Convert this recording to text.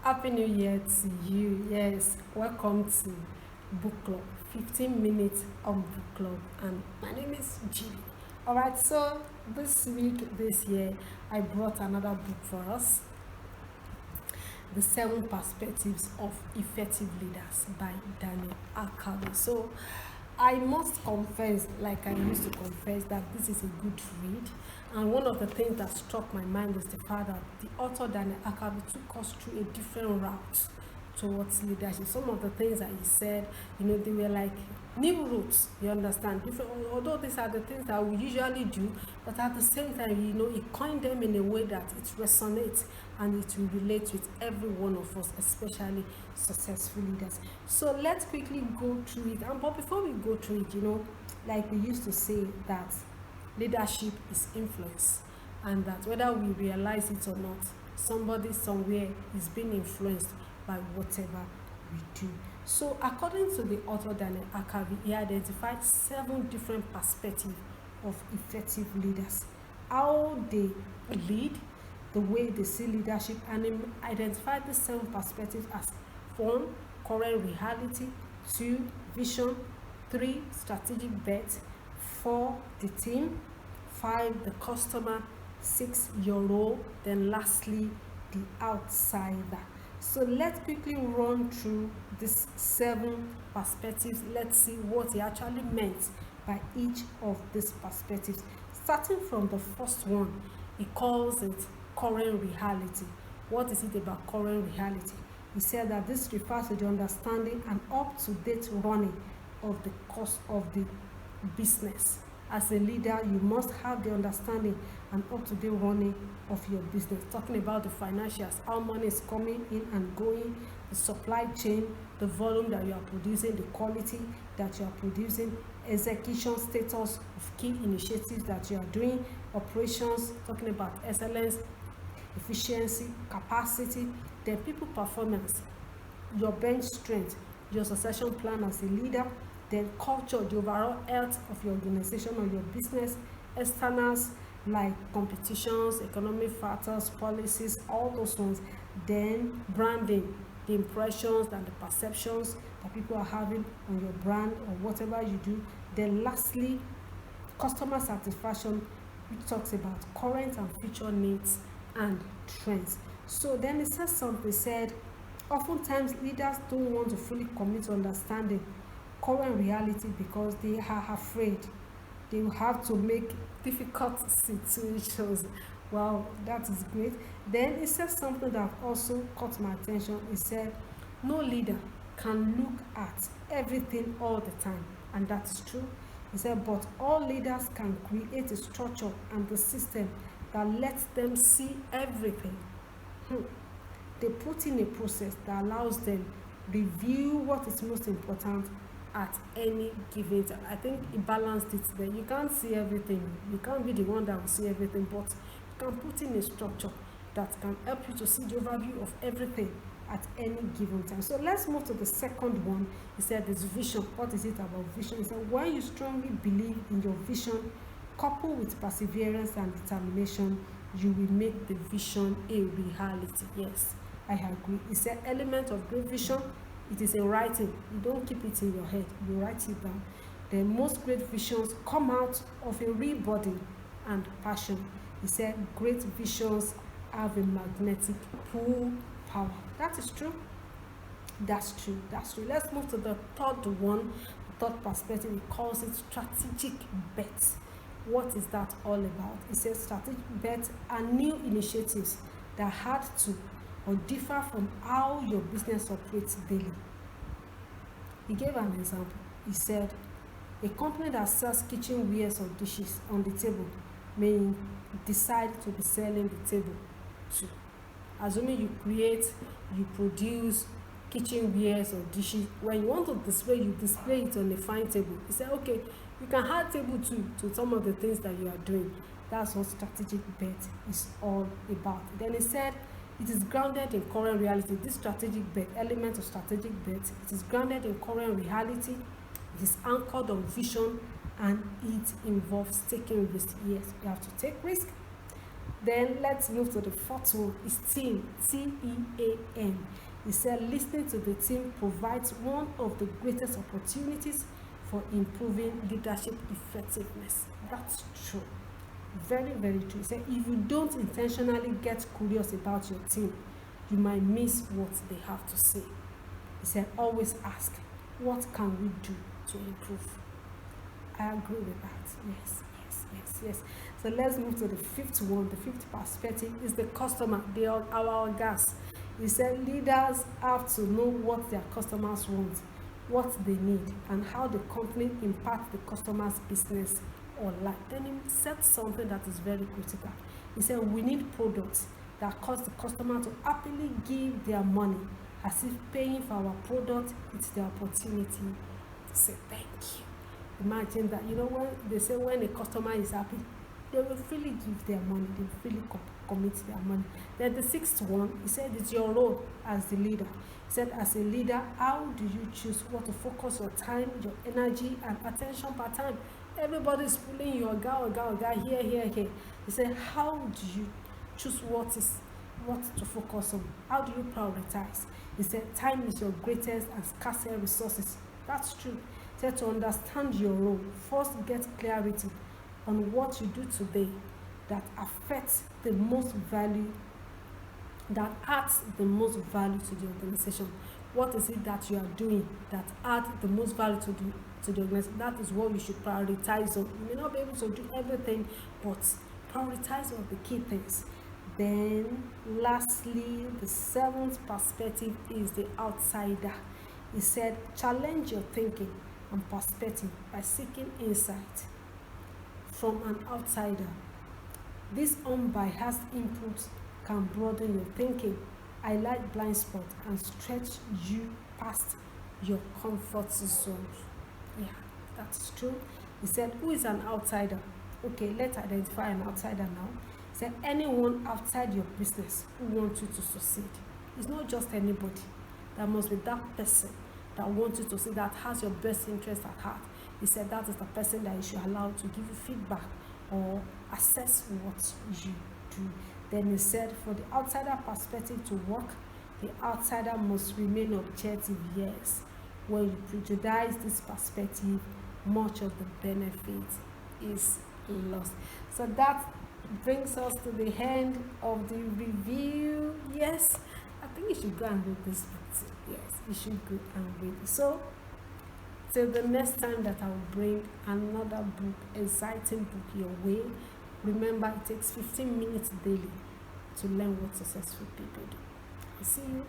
Happy New Year to you. Yes, welcome to Book Club. 15 minutes on Book Club, and my name is G. Alright, so this week, this year, I brought another book for us, The Seven Perspectives of Effective Leaders by Daniel Akabe. So I must confess, like I used to confess, that this is a good read. And one of the things that struck my mind is the fact that the author Daniel Akabe took us through a different route towards leadership. Some of the things that he said, they were like new routes, you understand? Different, although these are the things that we usually do, but at the same time, he coined them in a way that it resonates and it will relate with every one of us, especially successful leaders. So let's quickly go through it. But before we go through it, like we used to say that leadership is influence, and that whether we realize it or not, somebody somewhere is being influenced by whatever we do. So according to the author Daniel Akavi, he identified 7 different perspectives of effective leaders, how they lead, the way they see leadership, and he identified the 7 perspectives as 1, current reality, 2, vision, 3, strategic bet, 4, the team, 5, the customer, 6, your role, then lastly, the outsider. So let's quickly run through these 7 perspectives. Let's see what he actually meant by each of these perspectives. Starting from the first one, he calls it current reality. What is it about current reality? He said that this refers to the understanding and up-to-date running of the cost of the business. As a leader, you must have the understanding and up-to-date running of your business. Talking about the financials, how money is coming in and going, the supply chain, the volume that you are producing, the quality that you are producing, execution status of key initiatives that you are doing, operations, talking about excellence, efficiency, capacity, then people performance, your bench strength, your succession plan as a leader, then culture, the overall health of your organization or your business, externals like competitions, economic factors, policies, all those ones, then branding, the impressions and the perceptions that people are having on your brand or whatever you do, then lastly, customer satisfaction, which talks about current and future needs and trends. So then it says something, it said, oftentimes leaders don't want to fully commit to understanding current reality because they are afraid they will have to make difficult situations. Wow, that is great. Then it says something that also caught my attention. It said, no leader can look at everything all the time, and that is true. He said, but all leaders can create a structure and the system that lets them see everything. They put in a process that allows them review what is most important at any given time. I think he balanced it there. You can't see everything. You can't be the one that will see everything, but you can put in a structure that can help you to see the overview of everything at any given time. So let's move to the second one. He said this vision. What is it about vision? He said when you strongly believe in your vision, coupled with perseverance and determination, you will make the vision a reality. Yes, I agree. He said element of great vision, it is in writing. You don't keep it in your head, you write it down. The most great visions come out of a real body and passion. He said great visions have a magnetic pull power. That is true. That's true. That's true. Let's move to the third one, the third perspective. He calls it strategic bets. What is that all about? It says strategic bets are new initiatives that had to or differ from how your business operates daily. He gave an example. He said, a company that sells kitchenwares or dishes on the table may decide to be selling the table too. Assuming you produce kitchenwares or dishes, when you want to display, you display it on a fine table. He said, okay, you can add table too to some of the things that you are doing. That's what strategic bet is all about. Then he said, it is grounded in current reality. This strategic bet, element of strategic bet, it is grounded in current reality. It is anchored on vision and it involves taking risk. Yes, you have to take risk. Then let's move to the fourth one. Is team, T-E-A-M. He said listening to the team provides one of the greatest opportunities for improving leadership effectiveness. That's true. Very, very true. He said if you don't intentionally get curious about your team, you might miss what they have to say. He said always ask, what can we do to improve? I agree with that. Yes, yes, yes, yes. So let's move to the fifth one. The fifth perspective is the customer. They are our gas. He said leaders have to know what their customers want, what they need, and how the company impacts the customer's business or life. Then he said something that is very critical. He said we need products that cause the customer to happily give their money, as if paying for our product is the opportunity to say thank you. Imagine that, when they say when a customer is happy, they will freely give their money, they will freely commit their money. Then the sixth one, he said it's your role as the leader. He said as a leader, how do you choose what to focus your time, your energy and attention per time? Everybody is pulling your guy here. He said how do you choose what to focus on? How do you prioritize? He said time is your greatest and scarcest resources. That's true. He said to understand your role, first get clarity on what you do today that affects the most value, that adds the most value to the organization. What is it that you are doing that adds the most value to the organization? That is what you should prioritize on. You may not be able to do everything, but prioritize on the key things. Then lastly, the seventh perspective is the outsider. He said challenge your thinking and perspective by seeking insight from an outsider. This unbiased input can broaden your thinking, highlight blind spots, and stretch you past your comfort zone. Yeah, that's true. He said, who is an outsider? Okay, let's identify an outsider now. He said, anyone outside your business who wants you to succeed. It's not just anybody. There must be that person that wants you to succeed, that has your best interest at heart. He said that is the person that you should allow to give you feedback or assess what you do. Then he said, for the outsider perspective to work, the outsider must remain objective. Yes, when you prejudice this perspective, much of the benefit is lost. So that brings us to the end of the review. Yes, I think you should go and read this book too. Yes, you should go and read it. So till the next time that I will bring another book, exciting book your way, remember it takes 15 minutes daily to learn what successful people do. I'll see you